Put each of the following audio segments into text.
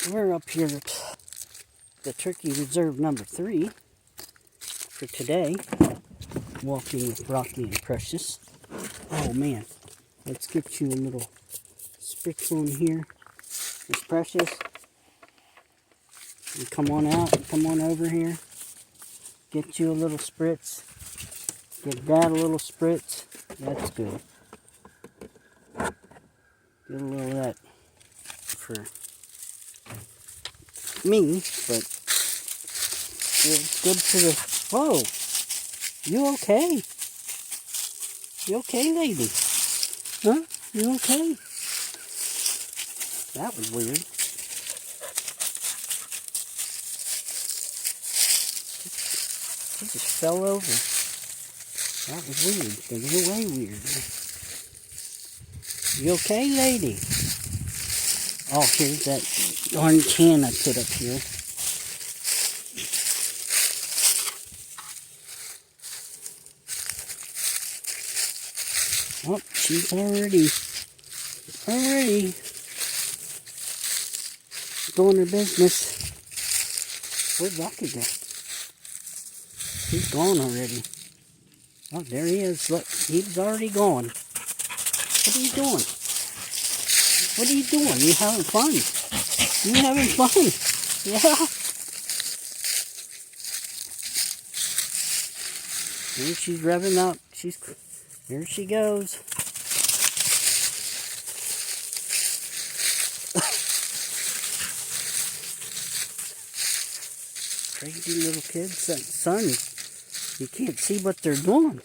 We're up here at the Turkey Reserve number 3 for today. Walking with Rocky and Precious. Oh man, let's get you a little spritz on here. Miss Precious, you come on out, come on over here. Get you a little spritz. Get Dad a little spritz. That's good. Get a little of that for me, but it's good for the... Whoa! You okay? You okay, lady? Huh? You okay? That was weird. She just fell over. That was weird. That was way weird. You okay, lady? Oh, here's that darn can I put up here. Oh, she's already doing her business. Where'd Rocky go? He's gone already. Oh, there he is. Look, he's already gone. What are you doing? What are you doing? You having fun? You having fun? Yeah. Here she's revving up. Here she goes. Crazy little kids, son. You can't see what they're doing.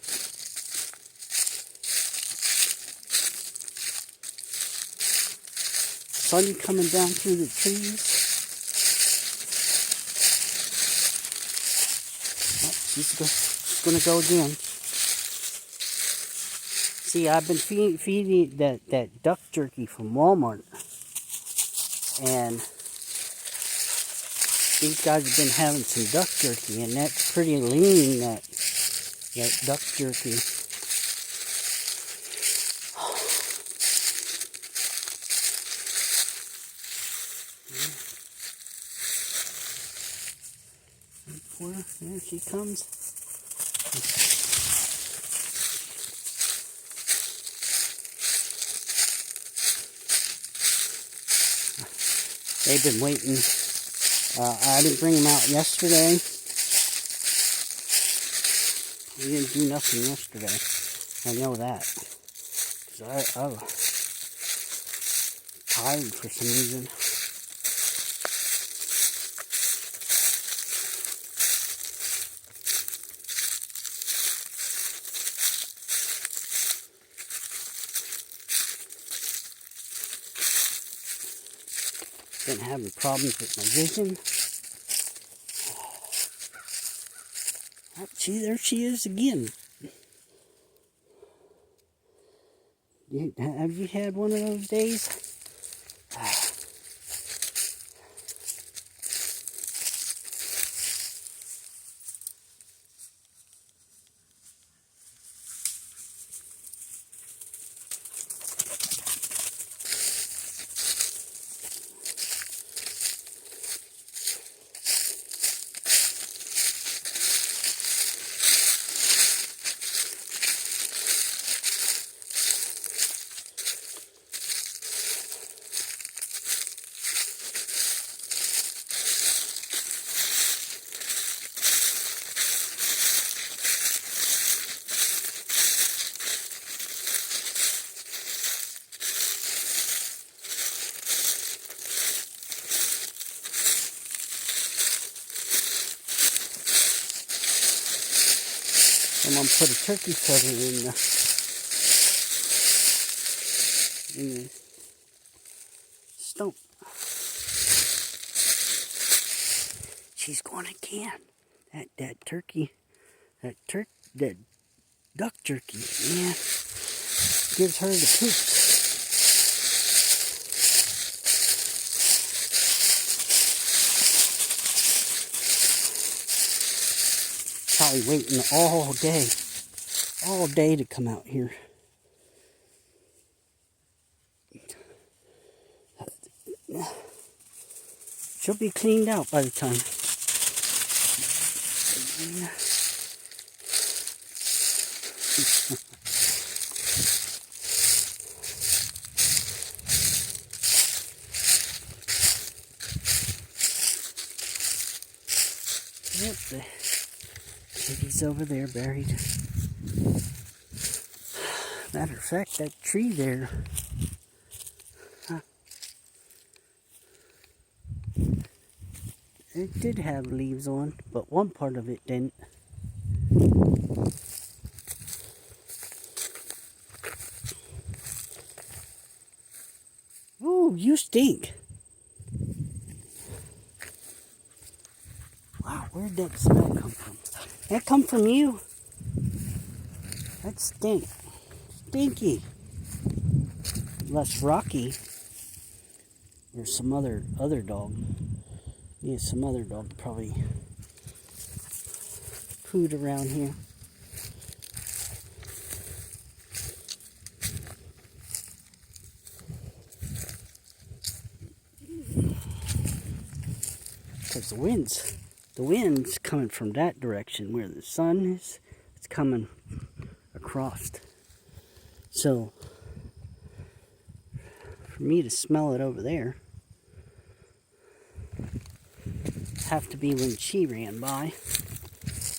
Sun coming down through the trees. Oh, she's gonna go again. See, I've been feeding that duck jerky from Walmart, and these guys have been having some duck jerky, and that's pretty lean, that duck jerky. There she comes. They've been waiting. I didn't bring them out yesterday. We didn't do nothing yesterday. I know that. Because I was tired for some reason. Been having problems with my vision. Oh, gee, there she is again. Have you had one of those days? I'm going to put a turkey feather in the stump. She's going again. That turkey, that duck jerky, man, gives her the poops. Probably waiting all day to come out here. She'll be cleaned out by the time. Yeah. Yep, the kitty's over there buried. Matter of fact, that tree there, it did have leaves on, but one part of it didn't. Ooh, you stink. Wow, where'd that smell come from? That come from you? That stink. Stinky. Unless Rocky or some other dog. Yeah, some other dog probably pooed around here. Because the wind's coming from that direction where the sun is. It's coming across. So for me to smell it over there, have to be when she ran by.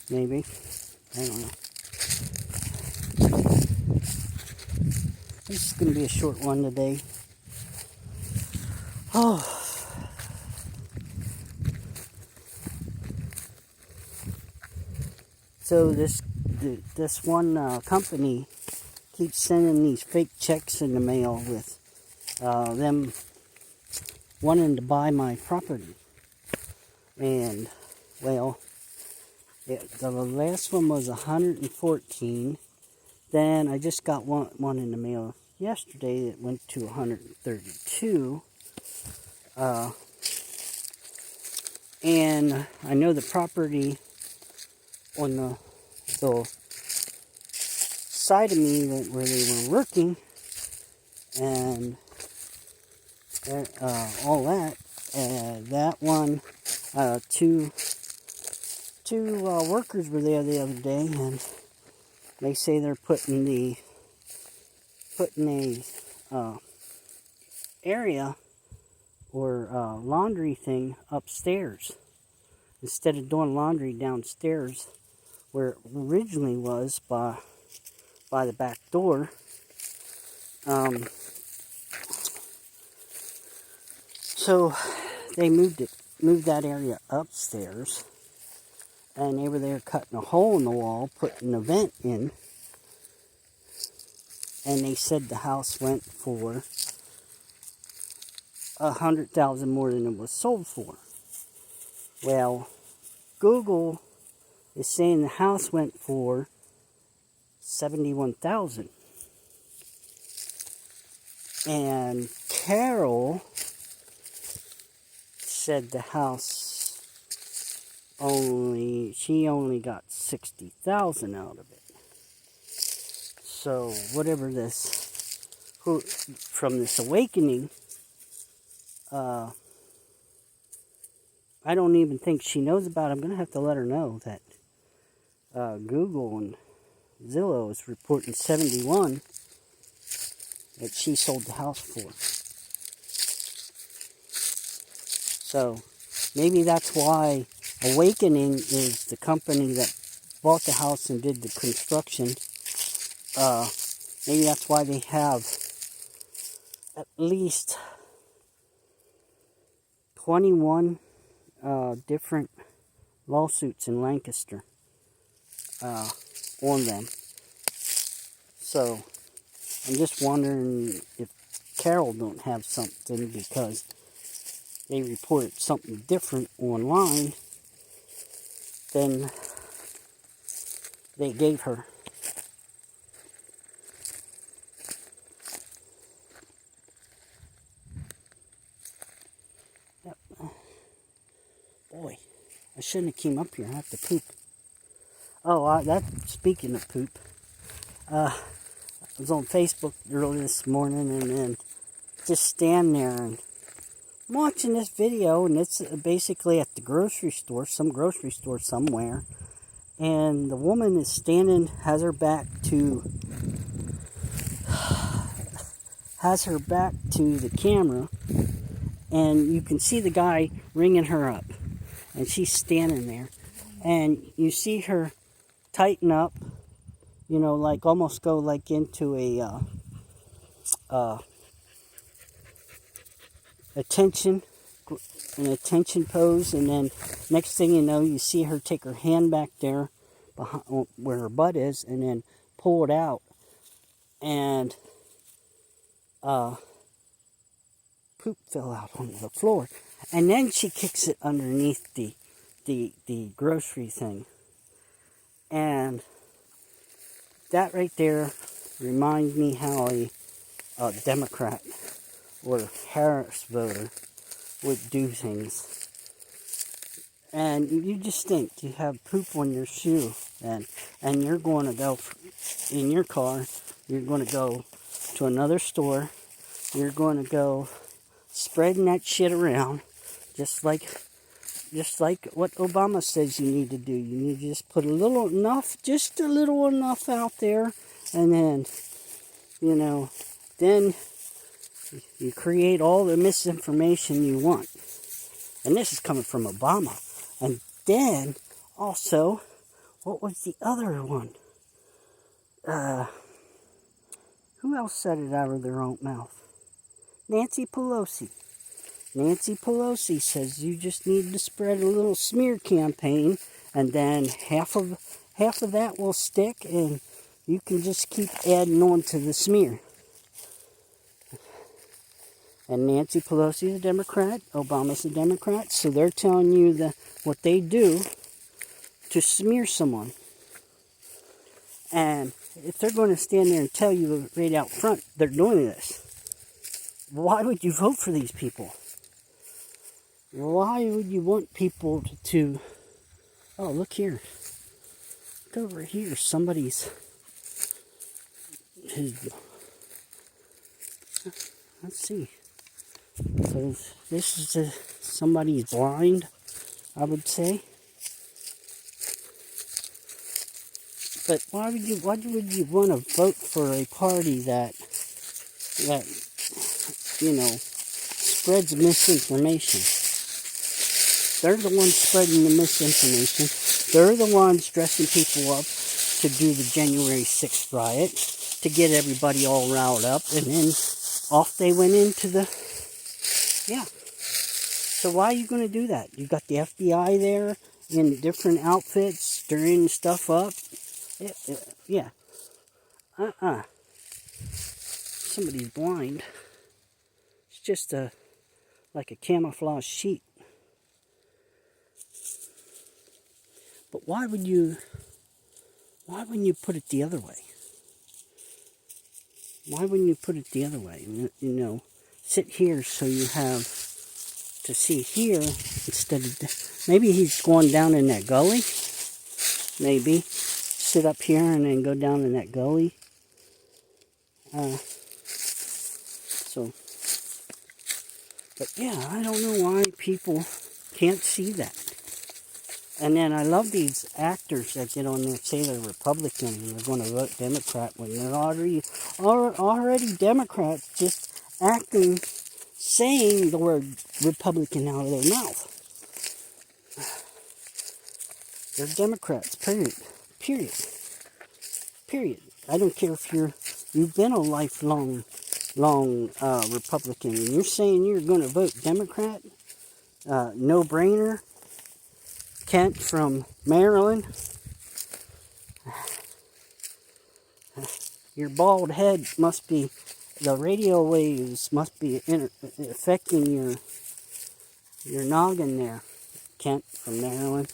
Maybe. I don't know. This is going to be a short one today. Oh. So this one company keeps sending these fake checks in the mail with them wanting to buy my property. And, well, the last one was 114. Then I just got one in the mail yesterday that went to 132. And I know the property on the side of me where they were working and all that. That one, two workers were there the other day, and they say they're putting a area or laundry thing upstairs instead of doing laundry downstairs where it originally was by the back door. So they moved that area upstairs, and they were there cutting a hole in the wall, putting a vent in, and they said the house went for $100,000 more than it was sold for. Well, Google is saying the house went for $71,000, and Carol said the house she only got $60,000 out of it. So whatever from this awakening, I don't even think she knows about it. I'm gonna have to let her know that Google and Zillow is reporting 71 that she sold the house for. So maybe that's why Awakening is the company that bought the house and did the construction. Maybe that's why they have at least 21 different lawsuits in Lancaster on them. So I'm just wondering if Carol don't have something, because they reported something different online than they gave her. Yep. Boy, I shouldn't have came up here. I have to poop. Oh, speaking of poop, I was on Facebook early this morning, and then just stand there and I'm watching this video, and it's basically at the grocery store, some grocery store somewhere. And the woman is standing, has her back to the camera, and you can see the guy ringing her up, and she's standing there, and you see her tighten up, like almost go like into a attention pose, and then next thing you know, you see her take her hand back there behind where her butt is, and then pull it out, and poop fell out on the floor, and then she kicks it underneath the grocery thing, and that right there reminds me how a Democrat or Harris voter would do things. And you just think, you have poop on your shoe, and you're going to go in your car, you're going to go to another store, you're going to go spreading that shit around, just like what Obama says you need to do. You need to just put just a little enough out there, and then, then you create all the misinformation you want. And this is coming from Obama. And then, also, what was the other one? Who else said it out of their own mouth? Nancy Pelosi. Nancy Pelosi says you just need to spread a little smear campaign, and then half of that will stick, and you can just keep adding on to the smear. And Nancy Pelosi is a Democrat, Obama's a Democrat, so they're telling you what they do to smear someone. And if they're going to stand there and tell you right out front they're doing this, why would you vote for these people? Why would you want people to... Oh, look here. Look over here. Let's see. So this is somebody's blind, I would say. But why would you want to vote for a party that spreads misinformation? They're the ones spreading the misinformation. They're the ones dressing people up to do the January 6th riot, to get everybody all riled up, and then off they went into the... Yeah. So why are you going to do that? You got the FBI there in different outfits, stirring stuff up. Yeah. Somebody's blind. It's just like a camouflage sheet. But why wouldn't you put it the other way? Why wouldn't you put it the other way? Sit here so you have to see here instead of... Maybe he's going down in that gully. Maybe. Sit up here and then go down in that gully. But yeah, I don't know why people can't see that. And then I love these actors that get on there, say they're Republican and they're going to vote Democrat when they're already Democrats, just acting, saying the word Republican out of their mouth. They're Democrats, period. I don't care if you've been a lifelong Republican and you're saying you're going to vote Democrat. No brainer. Kent from Maryland. Your bald head must be, the radio waves must be affecting your noggin there. Kent from Maryland.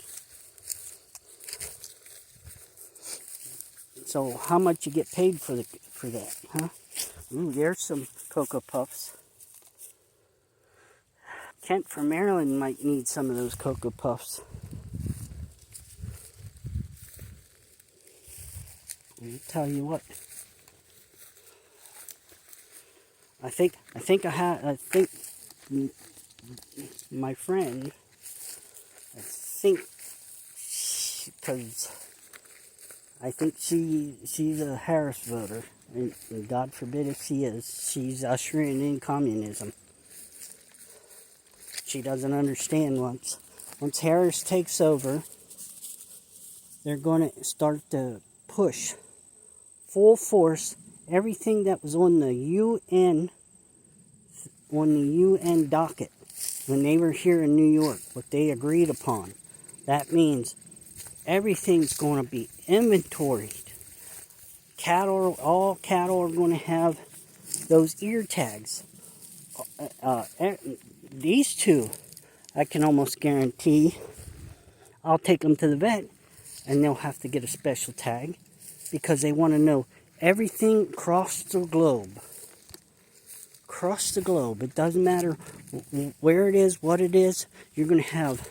So how much you get paid for that, huh? Ooh, there's some Cocoa Puffs. Kent from Maryland might need some of those Cocoa Puffs. I'll tell you what. I think my friend, I think, because I think she's a Harris voter, and God forbid if she is, she's ushering in communism. She doesn't understand once Harris takes over, they're going to start to push full force everything that was on the UN docket when they were here in New York, what they agreed upon. That means everything's going to be inventoried. All cattle are going to have those ear tags. These two, I can almost guarantee, I'll take them to the vet and they'll have to get a special tag because they want to know everything across the globe. Across the globe. It doesn't matter where it is, what it is. You're going to have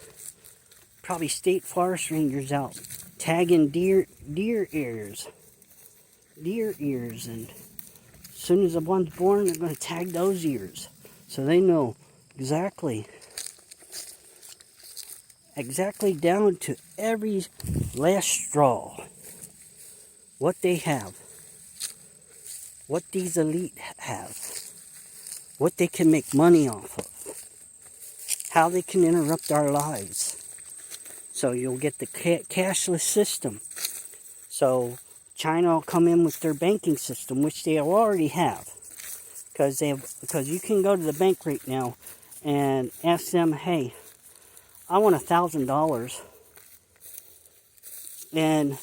probably state forest rangers out tagging deer ears. And as soon as the one's born, they're going to tag those ears. So they know exactly down to every last straw what they have, what these elite have, what they can make money off of, how they can interrupt our lives. So you'll get the cashless system. So China will come in with their banking system, which they already have. Because you can go to the bank right now and ask them, hey, I want $1,000, and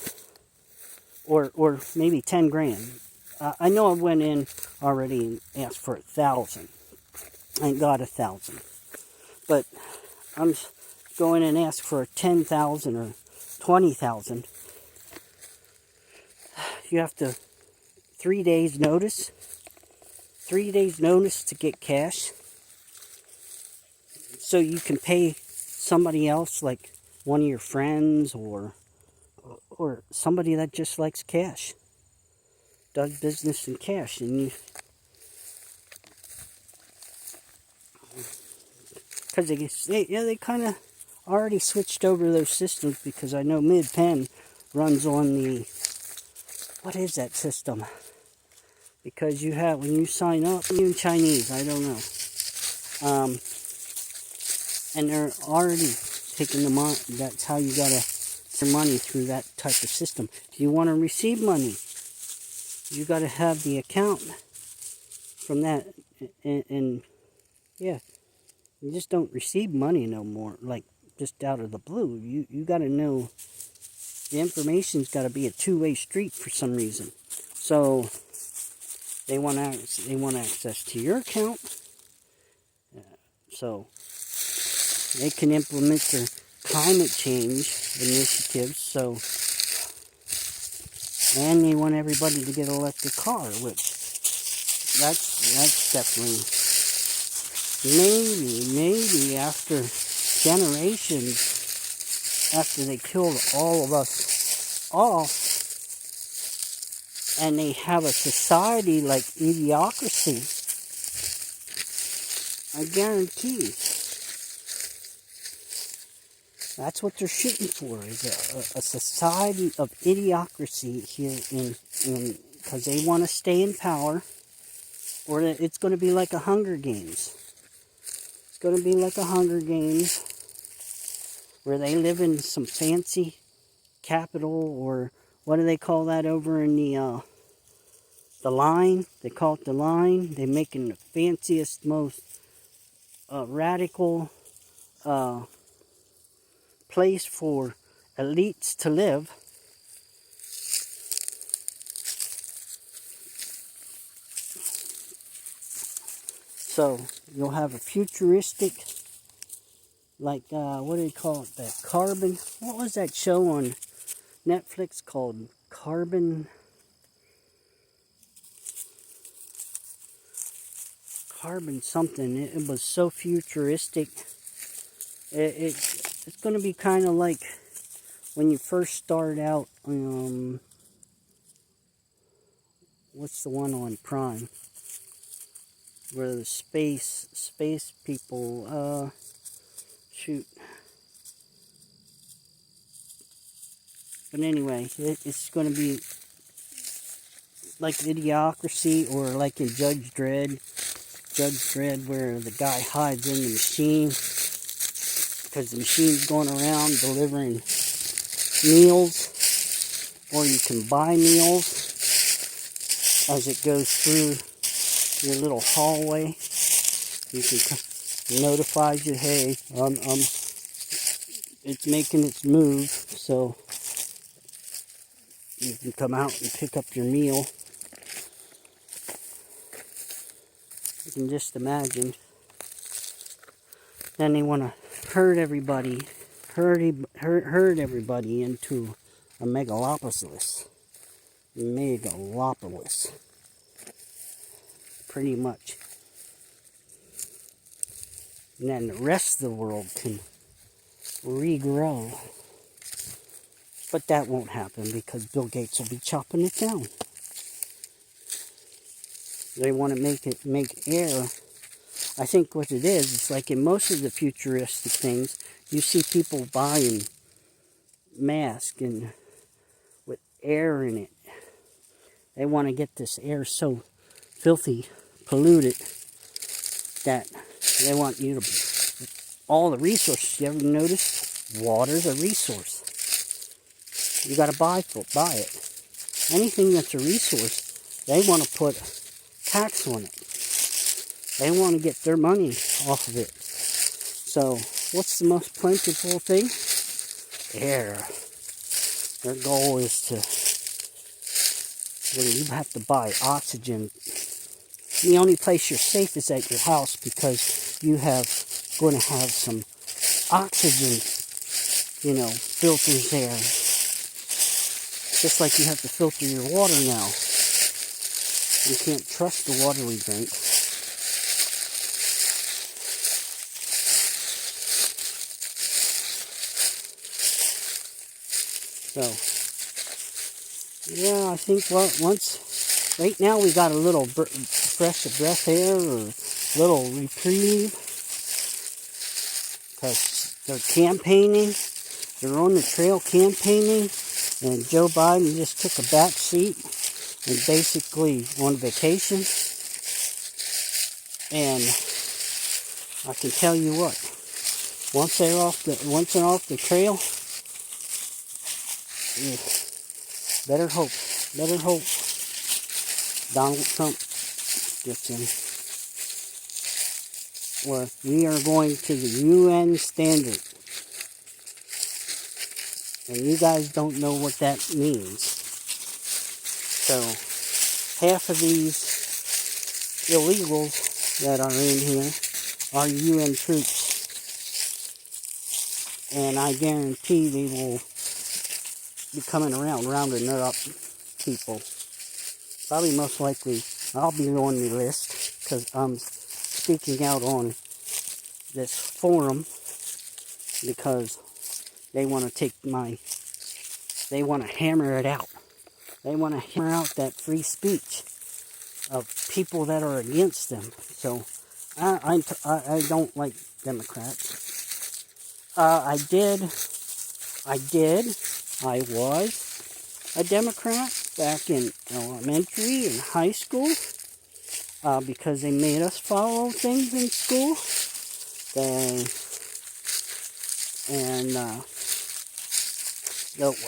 or maybe 10 grand. I know I went in already and asked for 1,000. I got 1,000, but I'm going and ask for 10,000 or 20,000. You have to 3 days notice. 3 days notice to get cash, so you can pay somebody else, like one of your friends or somebody that just likes cash, does business in cash. And because they kind of already switched over those systems, because I know Mid-Pen runs on the, what is that system? Because you have, when you sign up, in Chinese, I don't know. And they're already taking the money. That's how you gotta send money, through that type of system. If you want to receive money, you gotta have the account from that. And yeah, you just don't receive money no more, like just out of the blue. You gotta know the information's gotta be a two-way street for some reason. So they want access to your account, so they can implement their climate change initiatives. So, and they want everybody to get an electric car, which that's definitely maybe after generations, after they killed all of us off, and they have a society like idiocracy, I guarantee that's what they're shooting for, is a society of idiocracy here in because they want to stay in power, or it's going to be like a Hunger Games. It's going to be like a Hunger Games where they live in some fancy capital, or what do they call that over in the line? They call it the line. They're making the fanciest, most radical place for elites to live. So you'll have a futuristic, like what do they call it? That Carbon. What was that show on Netflix called? Carbon something. It was so futuristic. It's going to be kind of like when you first start out. What's the one on Prime? where the space people, shoot. But anyway, it's going to be like Idiocracy, or like in Judge Dredd. Judge Dredd, where the guy hides in the machine because the machine's going around delivering meals, or you can buy meals as it goes through your little hallway. You can notifies you, hey, it's making its move, so you can come out and pick up your meal. You can just imagine. Then they want to herd everybody into a megalopolis. Megalopolis. Pretty much. And then the rest of the world can regrow. But that won't happen because Bill Gates will be chopping it down. They want to make air. I think what it is, it's like in most of the futuristic things, you see people buying masks and with air in it. They want to get this air so filthy, polluted, that they want you to, all the resources. You ever notice? Water's a resource. You got to buy it. Anything that's a resource, they want to put tax on it. They want to get their money off of it. So, what's the most plentiful thing? Air. Their goal is to, well, you have to buy oxygen. The only place you're safe is at your house, because you going to have some oxygen, filters there. Just like you have to filter your water now. You can't trust the water we drink. So, yeah, I think right now we got a little fresh breath air, or little reprieve, because they're campaigning, they're on the trail campaigning, and Joe Biden just took a back seat and basically on vacation. And I can tell you what, once they're off the trail, better hope Donald Trump gets in. Where we are going to the UN standard. And you guys don't know what that means. So, half of these illegals that are in here are UN troops. And I guarantee they will be coming around, rounding up people. Probably most likely I'll be on the list, because I'm speaking out on this forum, because they want to they want to hammer it out. They want to hammer out that free speech of people that are against them. So I don't like Democrats. I was a Democrat back in elementary and high school, because they made us follow things in school.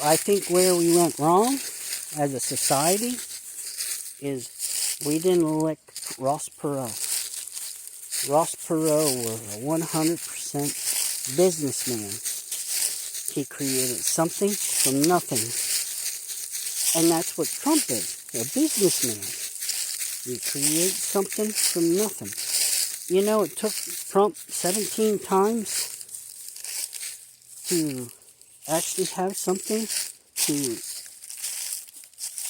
I think where we went wrong as a society is we didn't elect Ross Perot. Ross Perot was a 100% businessman. He created something from nothing. And that's what Trump is, a businessman. You create something from nothing. You know, it took Trump 17 times to actually have something to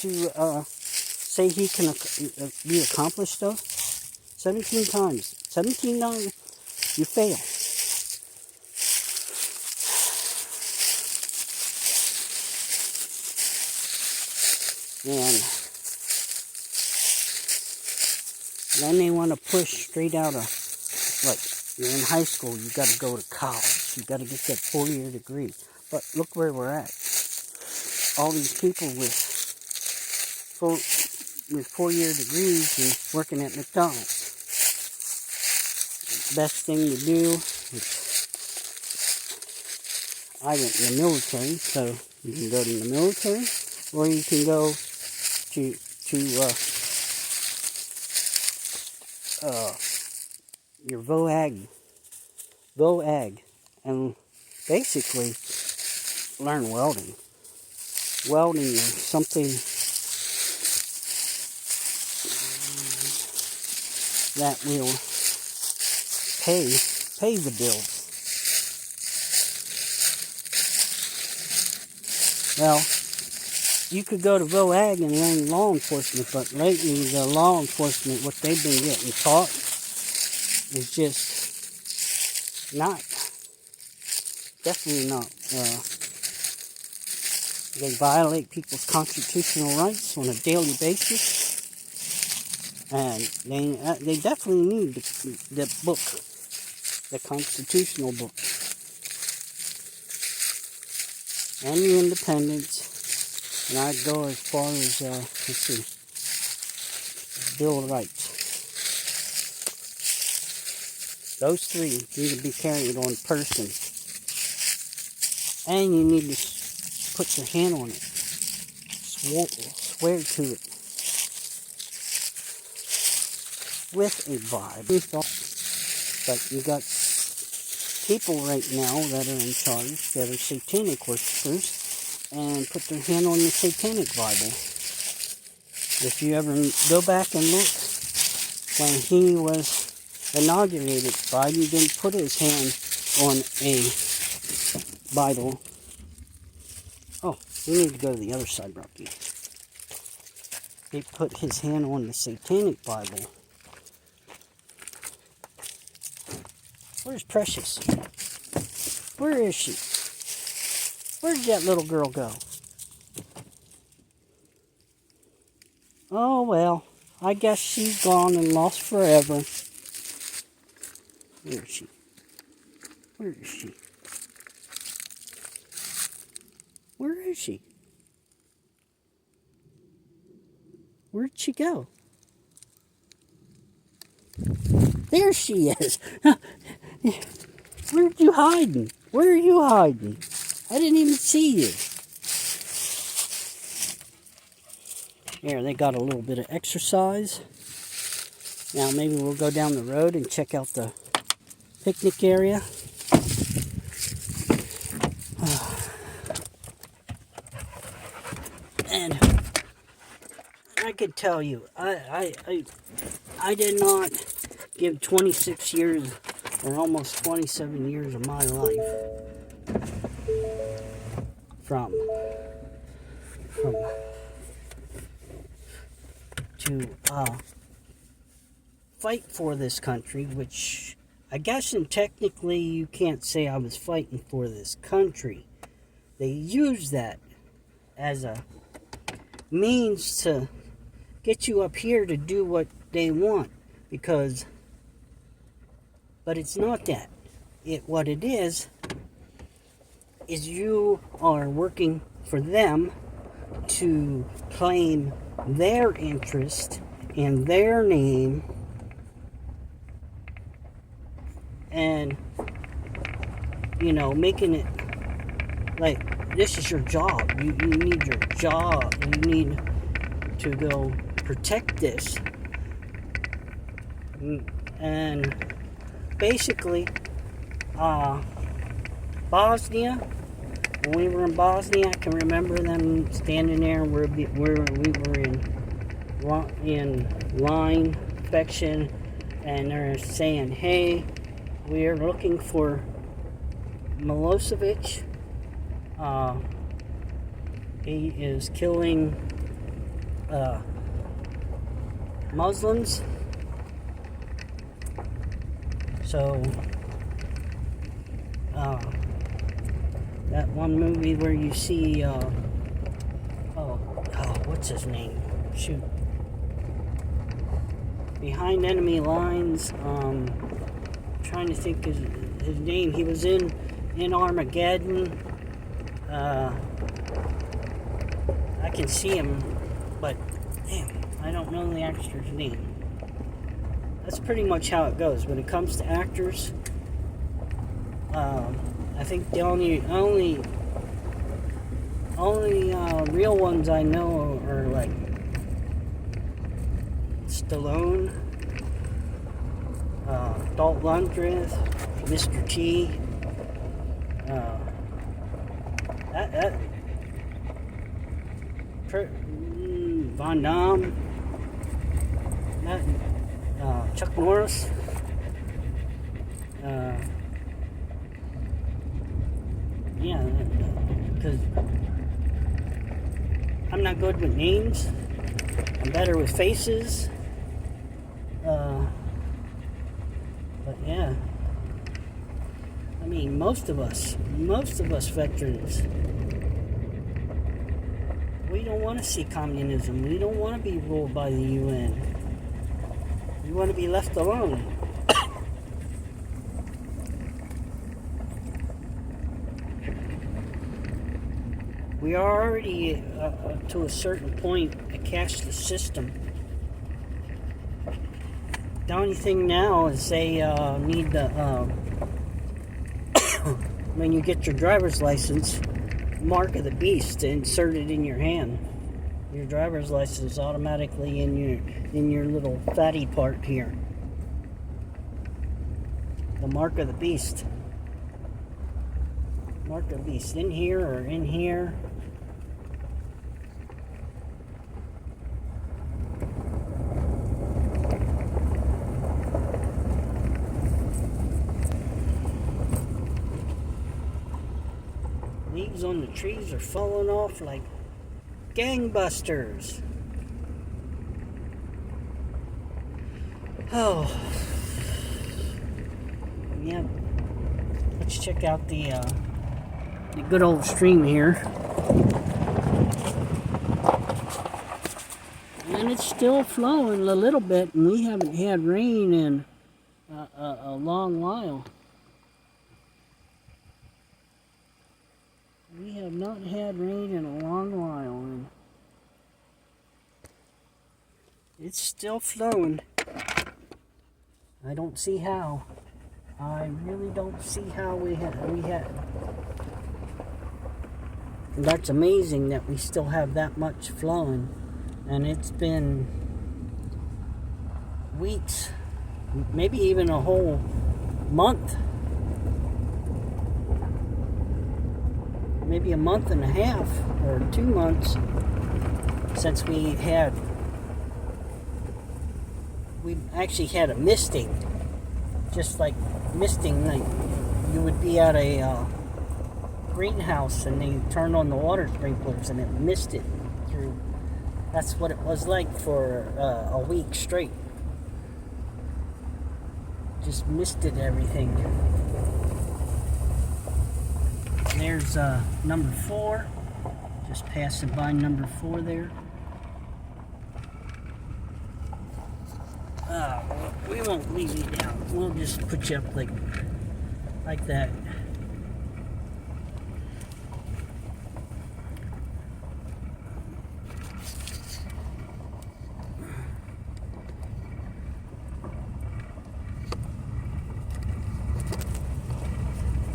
say he can be accomplished of. 17 times. 17 times, you fail. And Then they want to push straight out of, like, you're in high school, you got to go to college. You got to get that 4-year degree. But look where we're at. All these people with 4-year degrees and working at McDonald's. Best thing to do is, I went in the military, so you can go to the military, or you can go to your VOAG, and basically learn welding. Welding is something that will pay the bills. Well, you could go to VOAG and learn law enforcement, but lately the law enforcement, what they've been getting taught, is just definitely not. They violate people's constitutional rights on a daily basis, and they definitely need the book, the constitutional book, and the independence. And I'd go as far as, let's see, Bill of Rights. Those three need to be carried on person. And you need to put your hand on it. Swear to it. With a vibe. But you got people right now that are in charge that are satanic worshippers and put their hand on the satanic Bible. If you ever go back and look, when he was inaugurated, Biden didn't put his hand on a Bible. Oh, we need to go to the other side, Rocky. He put his hand on the satanic Bible. Where's Precious? Where is she? Where did that little girl go? Oh, well, I guess she's gone and lost forever. Where is she? Where is she? Where is she? Where'd she go? There she is. Where'd you hiding? Where are you hiding? I didn't even see you. There, they got a little bit of exercise. Now maybe we'll go down the road and check out the picnic area. And I could tell you, I did not give 26 years or almost 27 years of my life from to fight for this country, which I guess and technically you can't say I was fighting for this country. They use that as a means to get you up here to do what they want, but it's not that. What it is you are working for them to claim their interest in their name, and making it like this is your job. You need your job. You need to go protect this. And basically, Bosnia, when we were in Bosnia, I can remember them standing there where we were in line inspection, and they're saying, hey, we are looking for Milosevic. He is killing Muslims. So, that one movie where you see, what's his name? Shoot. Behind Enemy Lines. Trying to think his name. He was in Armageddon. I can see him, but damn, I don't know the actor's name. That's pretty much how it goes when it comes to actors. I think the only real ones I know are like Stallone, Dolph Lundgren, Mr. T. Von Damme, Chuck Norris. Yeah, because I'm not good with names. I'm better with faces. But yeah, I mean, most of us veterans, we don't want to see communism. We don't want to be ruled by the UN. We want to be left alone. We are already, to a certain point, a cashless system. The only thing now is they need the, when you get your driver's license, mark of the beast to insert it in your hand. Your driver's license automatically in your little fatty part here. The mark of the beast. Mark of the beast in here or in here. Leaves on the trees are falling off like gangbusters. Oh. Yep. Let's check out the good old stream here. And it's still flowing a little bit, and we haven't had rain in a long while. We have not had rain in a long while, and it's still flowing. I don't see how. I really don't see how we had. And that's amazing that we still have that much flowing, and it's been weeks, maybe even a whole month. Maybe a month and a half or 2 months since we actually had a misting, just like misting, like you would be at a greenhouse and they turned on the water sprinklers and it misted through. That's what it was like for a week straight. Just misted everything. There's number 4. Just passing by number 4 there. We won't leave you down. We'll just put you up like that.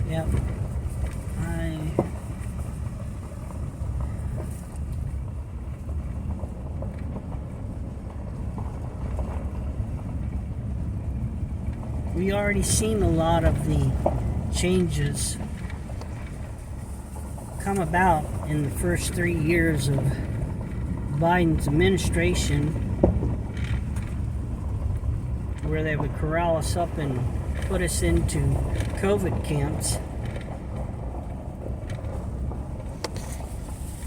Yep. We already seen a lot of the changes come about in the first 3 years of Biden's administration, where they would corral us up and put us into COVID camps.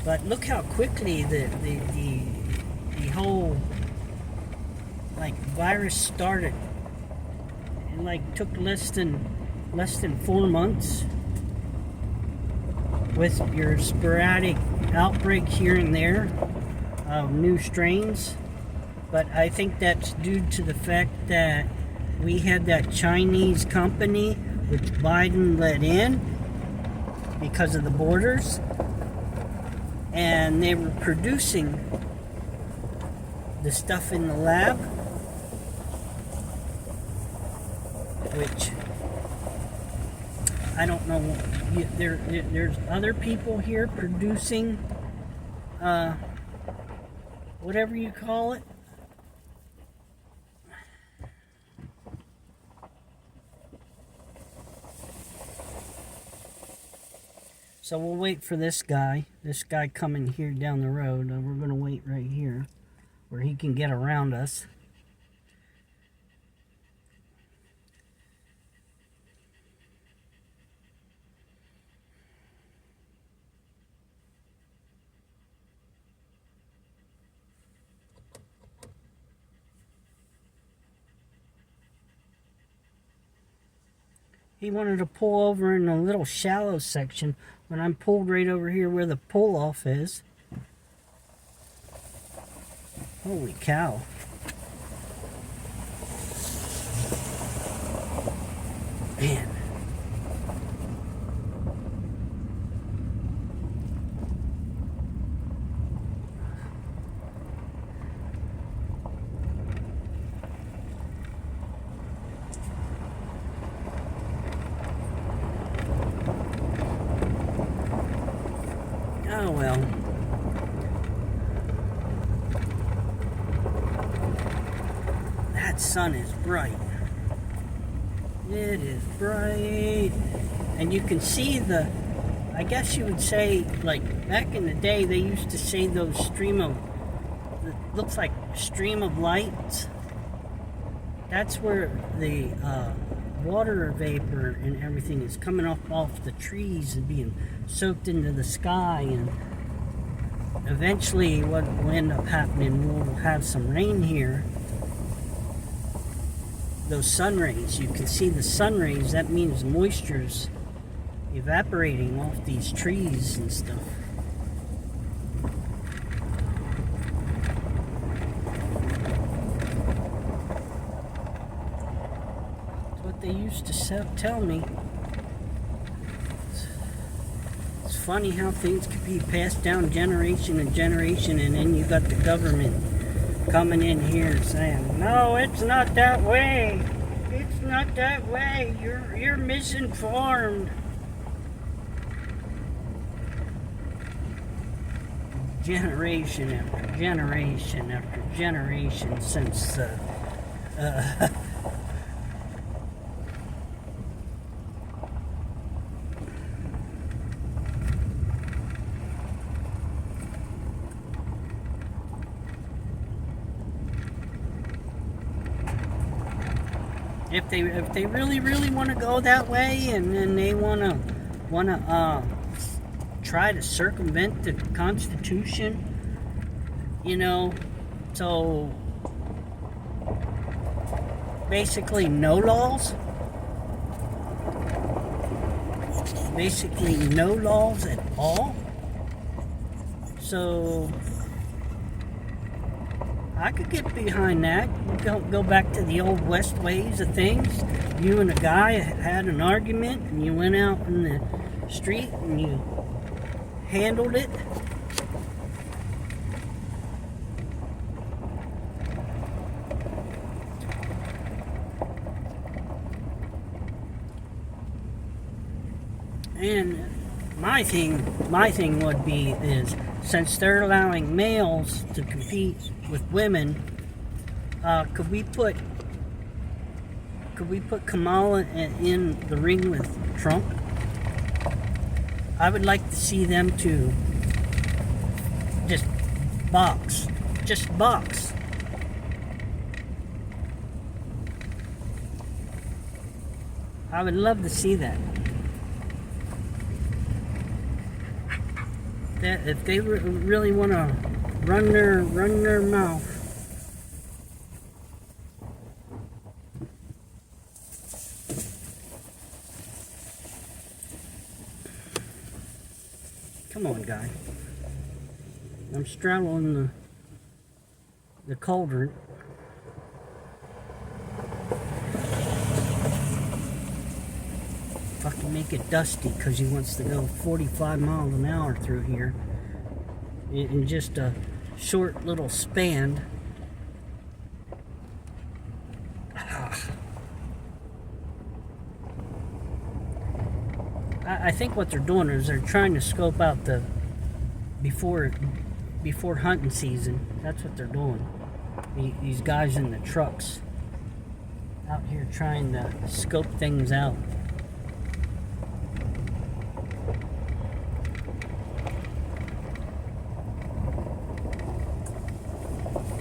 But look how quickly the whole virus started. It took less than 4 months, with your sporadic outbreak here and there of new strains. But I think that's due to the fact that we had that Chinese company which Biden let in because of the borders, and they were producing the stuff in the lab, which I don't know. There's other people here producing whatever you call it. So we'll wait for this guy coming here down the road. We're going to wait right here where he can get around us. He wanted to pull over in a little shallow section when I'm pulled right over here where the pull-off is. Holy cow. Man. Oh well. That sun is bright. It is bright. And you can see I guess you would say, like back in the day, they used to say those looks like stream of lights. That's where the water vapor and everything is coming off the trees and being soaked into the sky, and eventually what will end up happening, we'll have some rain here. Those sun rays, you can see the sun rays, that means moisture's evaporating off these trees and stuff. They used to tell me. It's funny how things could be passed down generation and generation, and then you got the government coming in here saying, "No, it's not that way. It's not that way. You're misinformed." Generation after generation after generation since if they really want to go that way, and then they want to try to circumvent the Constitution, so basically no laws at all. So I could get behind that. Go back to the old West ways of things. You and a guy had an argument, and you went out in the street and you handled it. And my thing would be is, since they're allowing males to compete with women, could we put Kamala in the ring with Trump? I would like to see them to just box. I would love to see that. That if they really want to run their mouth. Come on, guy. I'm straddling the cauldron. Fucking make it dusty because he wants to go 45 miles an hour through here in just a short little span. I think what they're doing is they're trying to scope out the before hunting season. That's what they're doing. These guys in the trucks out here trying to scope things out.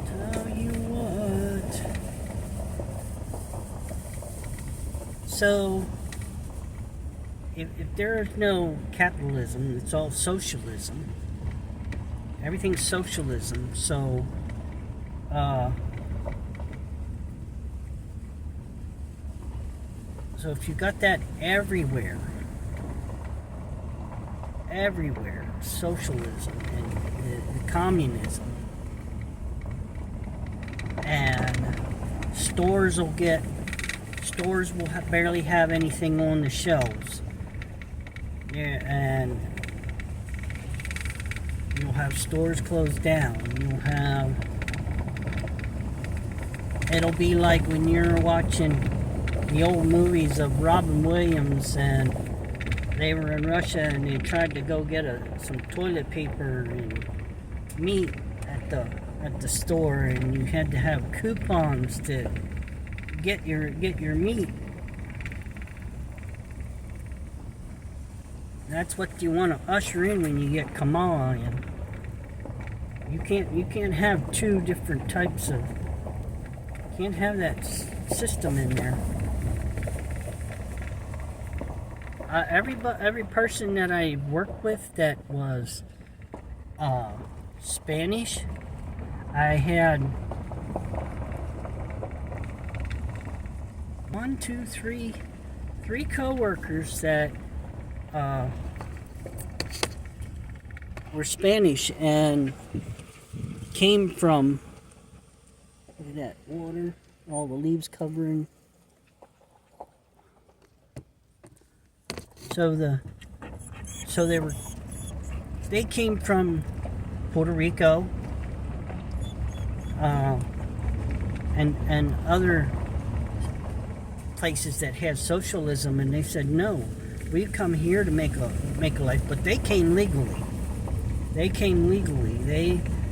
Tell you what. So if there is no capitalism, it's all socialism. Everything's socialism. So if you got that everywhere, socialism and the communism, and stores will barely have anything on the shelves. Yeah, and you'll have stores closed down. It'll be like when you're watching the old movies of Robin Williams and they were in Russia and they tried to go get some toilet paper and meat at the store, and you had to have coupons to get your meat. That's what you want to usher in when you get Kamala in. You can't have two different types of. Can't have that system in there. Every person that I worked with that was Spanish, I had 3 co-workers that were Spanish and came from, look at that water, all the leaves covering. So they came from Puerto Rico and other places that had socialism, and they said no, we come here to make a life. But they came legally.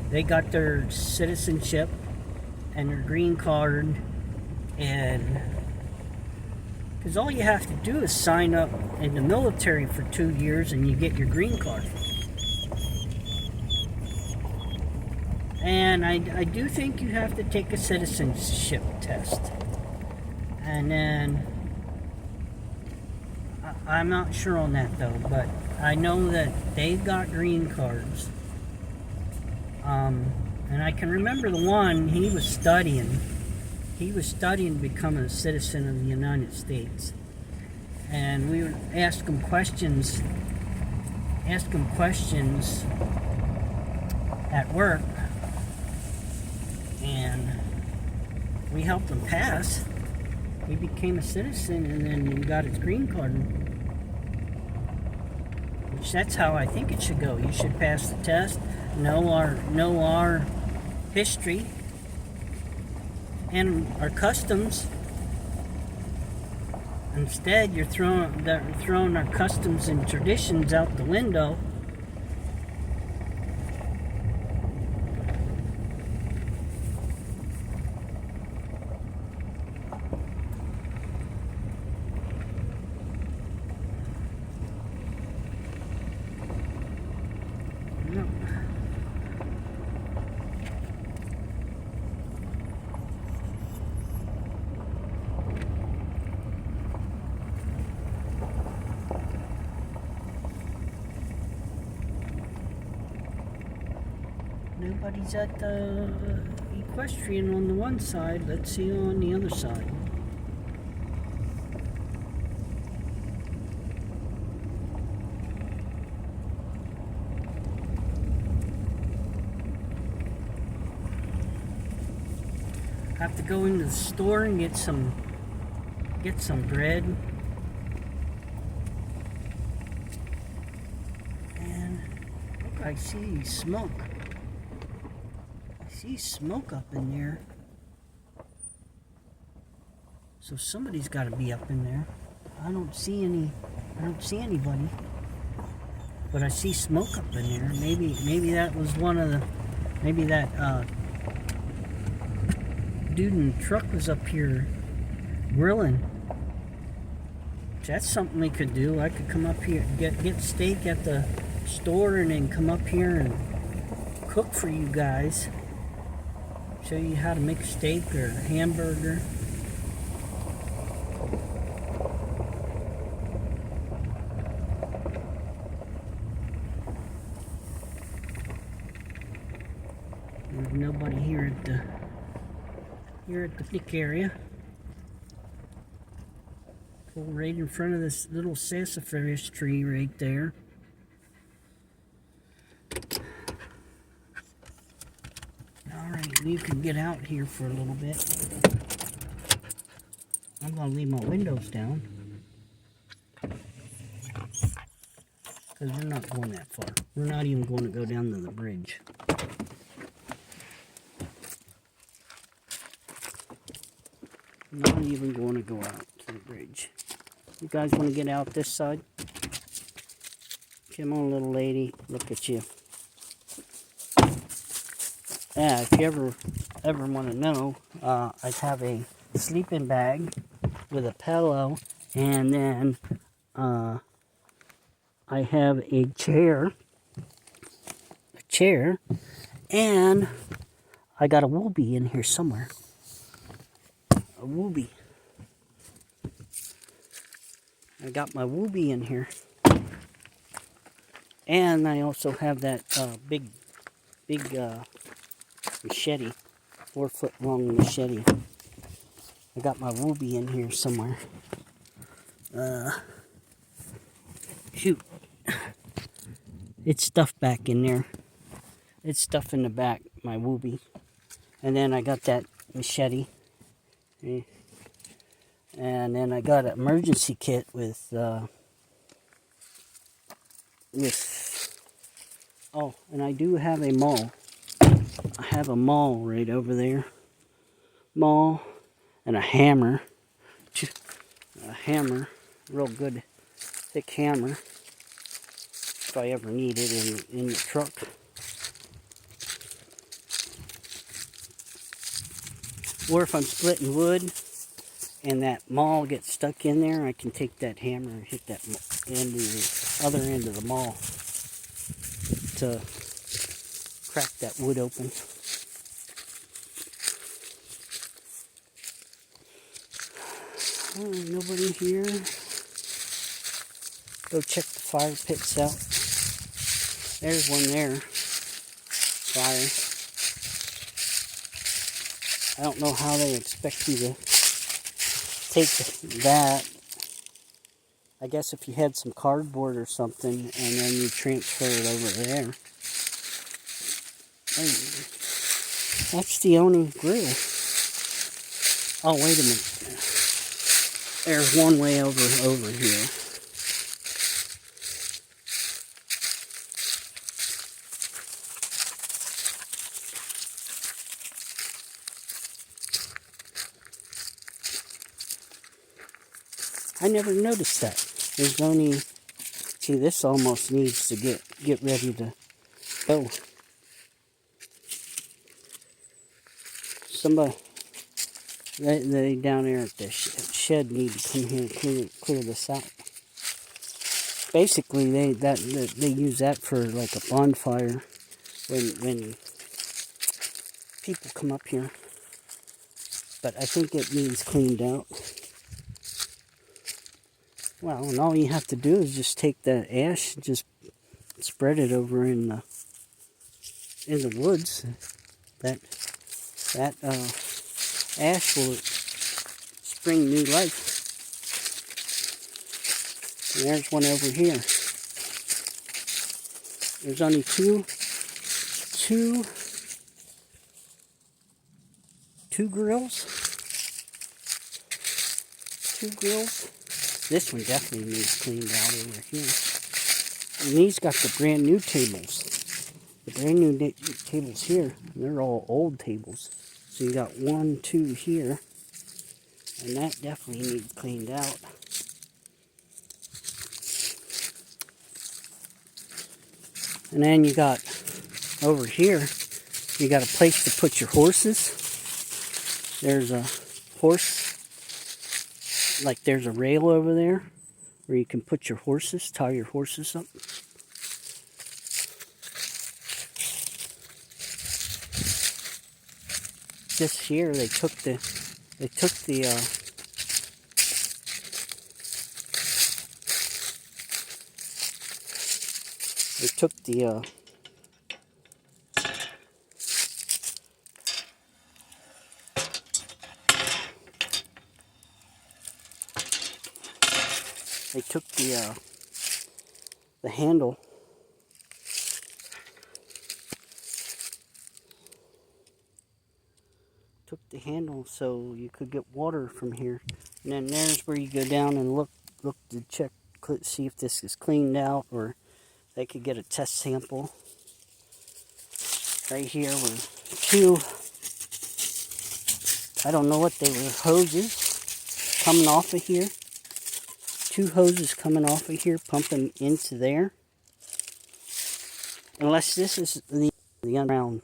They got their citizenship and their green card, and because all you have to do is sign up in the military for 2 years and you get your green card. And I do think you have to take a citizenship test. And then, I'm not sure on that though, but I know that they got green cards. And I can remember the one, he was studying to become a citizen of the United States. And we would ask him questions at work, and we helped him pass. He became a citizen, and then he got his green card. Which that's how I think it should go. You should pass the test, know our history and our customs. Instead, you're throwing our customs and traditions out the window. No. Nobody's at the equestrian on the one side. Let's see on the other side. Have to go into the store and get some bread. And look, I see smoke. I see smoke up in there. So somebody's got to be up in there. I don't see anybody. But I see smoke up in there. Maybe that was one of the. Maybe that dude in the truck was up here grilling. That's something we could do. I could come up here, get steak at the store, and then come up here and cook for you guys. Show you how to make a steak or a hamburger. There's nobody here at the picnic area. Pull right in front of this little sassafras tree right there. Alright, you can get out here for a little bit. I'm going to leave my windows down. Because we're not going that far. We're not even going to go down to the bridge. Not even going to go out to the bridge. You guys want to get out this side? Come on, little lady. Look at you. Yeah, if you ever want to know, I have a sleeping bag with a pillow, and then I have a chair, and I got a Woobie in here somewhere. A Woobie. I got my Woobie in here. And I also have that big machete, 4-foot long machete. I got my Woobie in here somewhere. Shoot. It's stuffed back in there. It's stuffed in the back, my Woobie. And then I got that machete. And then I got an emergency kit with oh, and I do have a maul. I have a maul right over there. Maul and a hammer. A hammer, real good thick hammer. If I ever need it in the truck. Or if I'm splitting wood and that maul gets stuck in there, I can take that hammer and hit that other end of the maul to crack that wood open. Oh, nobody here. Go check the fire pits out. There's one there. Fire. I don't know how they expect you to take that. I guess if you had some cardboard or something and then you transfer it over there. That's the only grill. Oh, wait a minute. There's one way over here. I never noticed that. There's only, see, this almost needs to get ready to go. Somebody, they down there at the shed need to come here and clear this out. Basically, they use that for like a bonfire when people come up here. But I think it needs cleaned out. Well, and all you have to do is just take that ash and just spread it over in the woods. That ash will spring new life. And there's one over here. There's only two two grills. This one definitely needs cleaned out over here. And these got the brand new tables. The brand new tables here, they're all old tables. So you got 1, 2 here. And that definitely needs cleaned out. And then you got over here, you got a place to put your horses. There's a horse, like there's a rail over there where you can put your horses, tie your horses up. This here, they took the the handle. Took the handle so you could get water from here. And then there's where you go down and look to check, see if this is cleaned out, or they could get a test sample. Right here were two, I don't know what they were, hoses coming off of here. 2 hoses coming off of here, pumping into there. Unless this is the underground,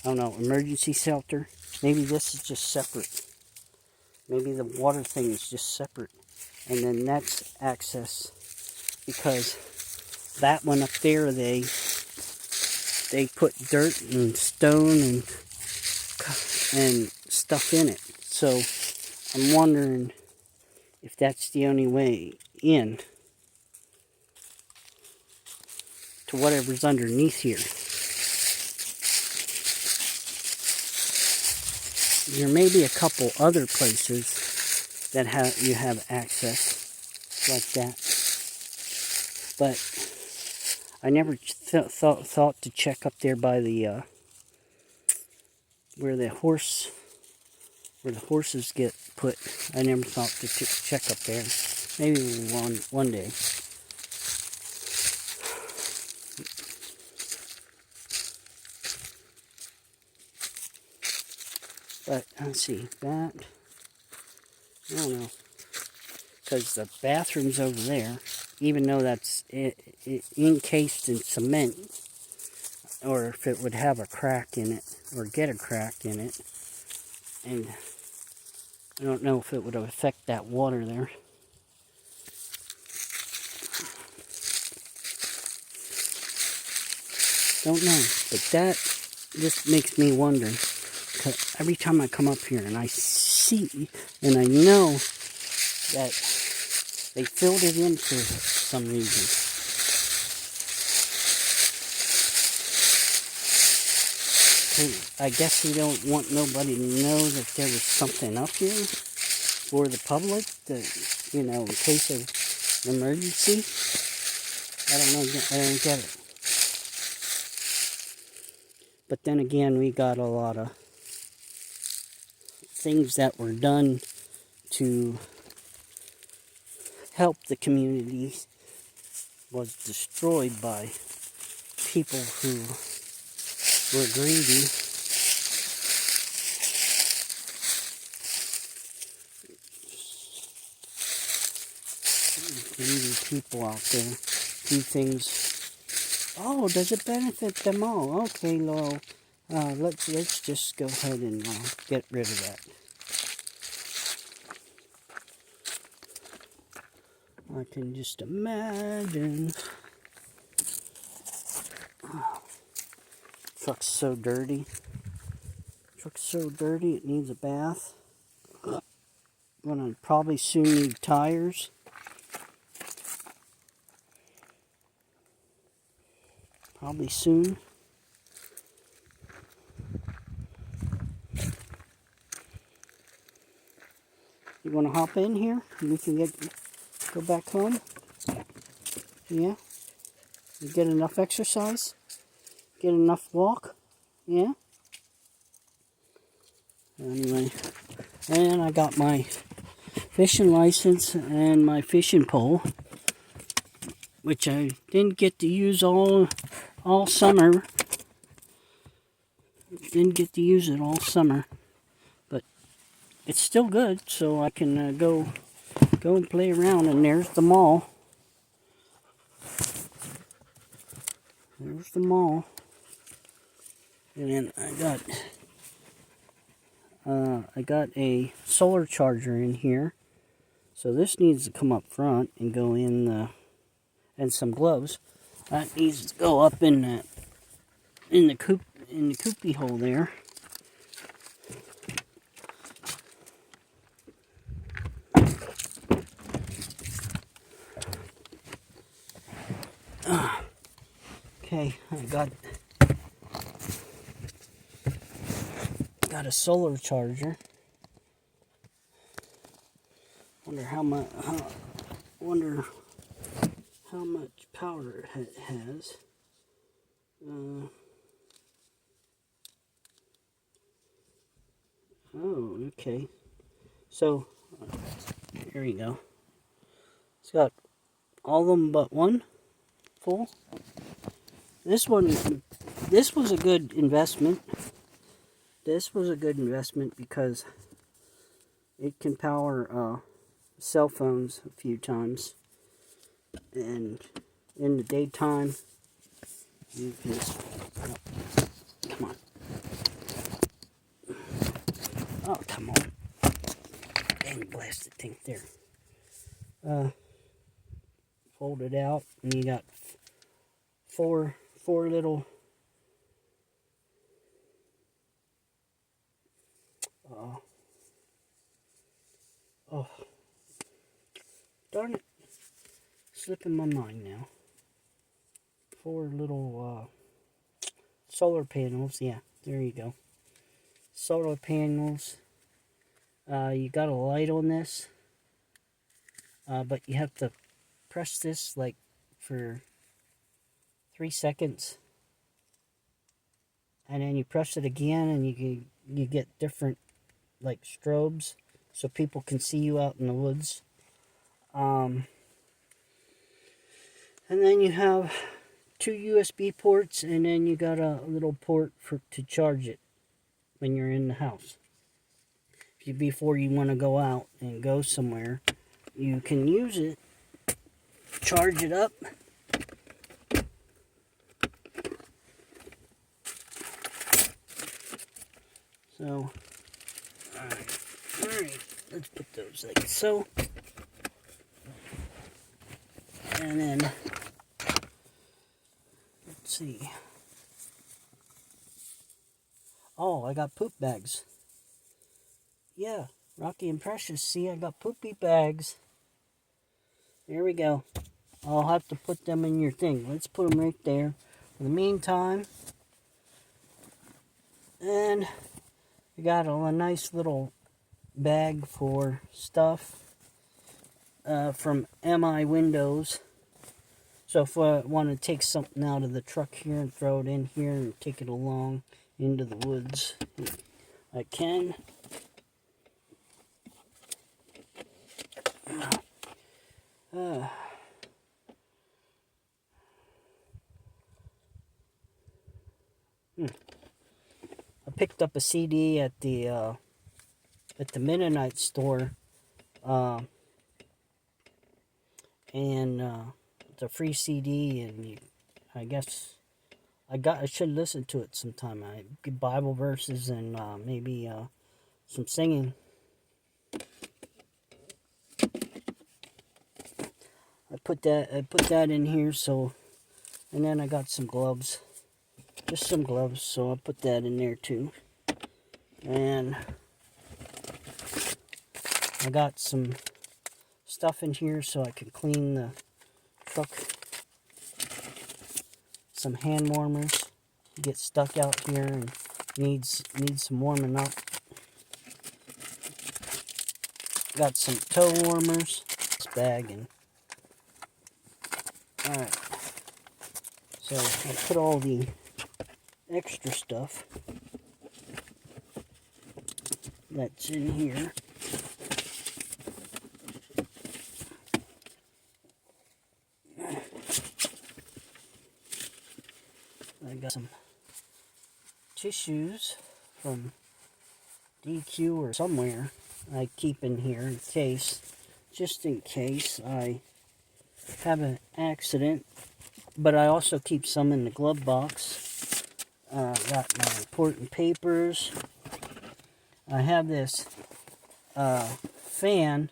I don't know, emergency shelter. Maybe this is just separate. Maybe the water thing is just separate. And then that's access, because that one up there, they put dirt and stone and stuff in it. So I'm wondering if that's the only way in to whatever's underneath here. There may be a couple other places that you have access like that, but I never thought to check up there by the where the horses get put. I never thought to check up there. Maybe one day. But let's see, that, I don't know, because the bathroom's over there, even though that's encased in cement, or if it would have a crack in it, or get a crack in it, and I don't know if it would affect that water there. Don't know, but that just makes me wonder. Because every time I come up here and I see and I know that they filled it in for some reason. I guess they don't want nobody to know that there was something up here for the public, that, you know, in case of an emergency. I don't know, I don't get it. But then again, we got a lot of things that were done to help the community was destroyed by people who were greedy. Greedy people out there do things. Oh, does it benefit them all? Okay, Laurel. Let's just go ahead and get rid of that. I can just imagine. Oh, truck's so dirty. Truck's so dirty it needs a bath. Gonna probably soon need tires. Probably soon. You want to hop in here? We can go back home. Yeah. You get enough exercise. Get enough walk. Yeah. Anyway, and I got my fishing license and my fishing pole, which I didn't get to use all summer. Didn't get to use it all summer, but it's still good, so I can go and play around. And there's the mall. There's the mall. And then I got a solar charger in here. So this needs to come up front and go in and some gloves. That needs to go up in the coopy hole there. Okay, I got a solar charger. Wonder how much power it has. Oh, okay. So here we go. It's got all of them but one full. This was a good investment. This was a good investment because it can power cell phones a few times, and in the daytime you can just, come on. Oh, come on. Dang blasted thing there. Fold it out, and you got four little oh, darn it, slipping my mind now. 4 little solar panels. Yeah, there you go. Solar panels. You got a light on this, but you have to press this like for 3 seconds, and then you press it again, and you get different like strobes, so people can see you out in the woods. And then you have 2 USB ports, and then you got a little port to charge it when you're in the house. Before you want to go out and go somewhere, you can use it, charge it up. So, alright, let's put those like so. And then, let's see. Oh, I got poop bags. Yeah, Rocky and Precious. See, I got poopy bags. There we go. I'll have to put them in your thing. Let's put them right there. For the meantime, and I got a nice little bag for stuff from MI Windows. So if I want to take something out of the truck here and throw it in here and take it along into the woods, I can. I picked up a CD at the Mennonite store, and it's a free CD, and I guess I should listen to it sometime. I get Bible verses and maybe some singing. I put that in here, so, and then I got some gloves, just some gloves, so I'll put that in there too. And I got some stuff in here so I can clean the truck. Some hand warmers. You get stuck out here and needs some warming up. Got some toe warmers. This bag, and alright. So I put all the extra stuff that's in here. I got some tissues from DQ or somewhere I keep in here in case, just in case I have an accident. But I also keep some in the glove box. Got my important papers. I have this fan.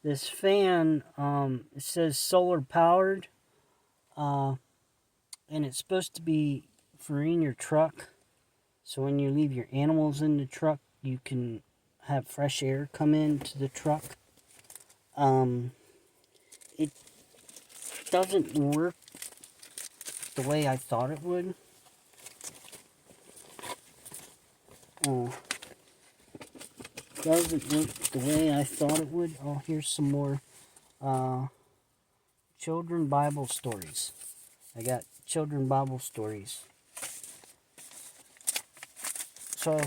This fan, it says solar powered. And it's supposed to be for in your truck. So when you leave your animals in the truck, you can have fresh air come into the truck. It doesn't work the way I thought it would. Doesn't work the way I thought it would. Oh, here's some more children Bible stories. I got children Bible stories. So,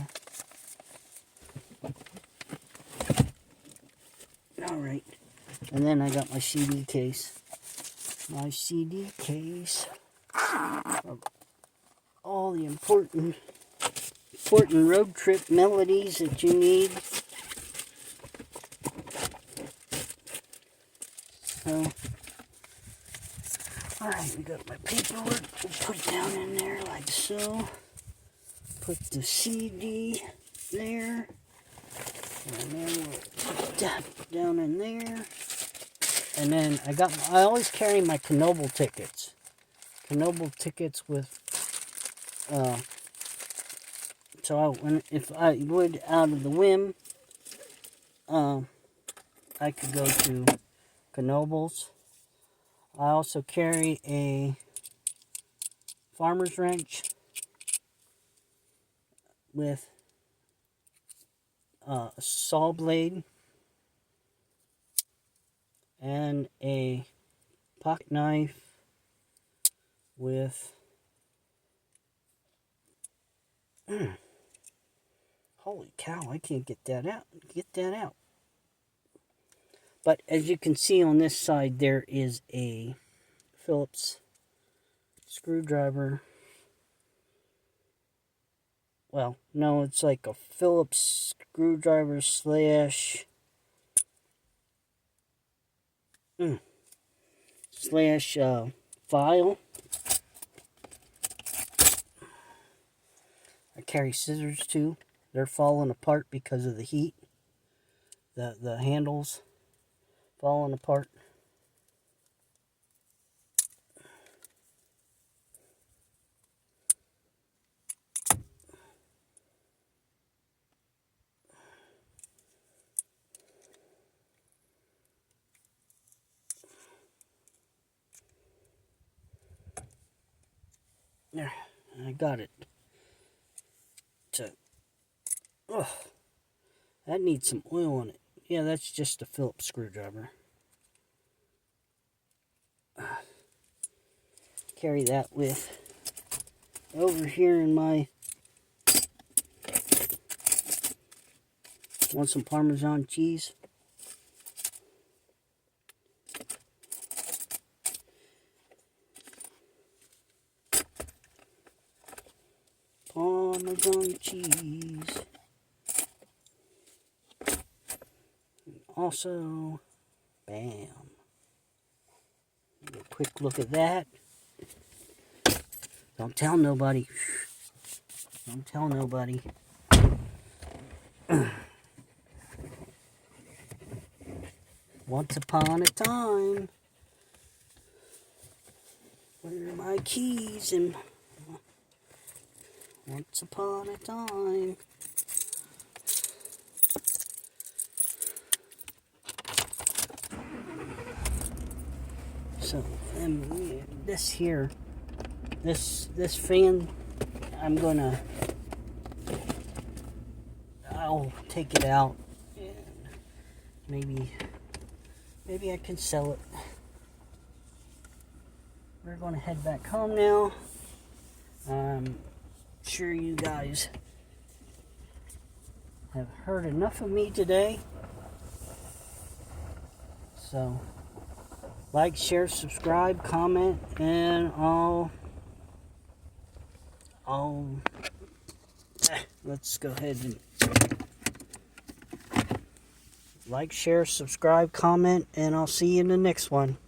alright. And then I got my CD case. My CD case of all the important road trip melodies that you need. So, alright, we got my paperwork. We'll put it down in there like so. Put the CD there. And then we'll put that down in there. And then I always carry my Knoebel tickets. Knoebel tickets with, so if I would out of the whim, I could go to Knoebel's. I also carry a farmer's wrench with a saw blade and a pocket knife with holy cow, I can't get that out. But as you can see on this side, there is a Phillips screwdriver. Well, no, it's like a Phillips screwdriver slash file. I carry scissors too. They're falling apart because of the heat. The handles falling apart. There, I got it. That needs some oil on it. Yeah, that's just a Phillips screwdriver. Carry that with. Over here in my... Want some Parmesan cheese? Parmesan cheese. Also, bam. A quick look at that. Don't tell nobody. Don't tell nobody. Once upon a time. Where are my keys? And once upon a time. So, and this here, this fan, I'll take it out and maybe I can sell it. We're going to head back home now. I'm sure you guys have heard enough of me today. So, like, share, subscribe, comment, and let's go ahead and like, share, subscribe, comment, and I'll see you in the next one.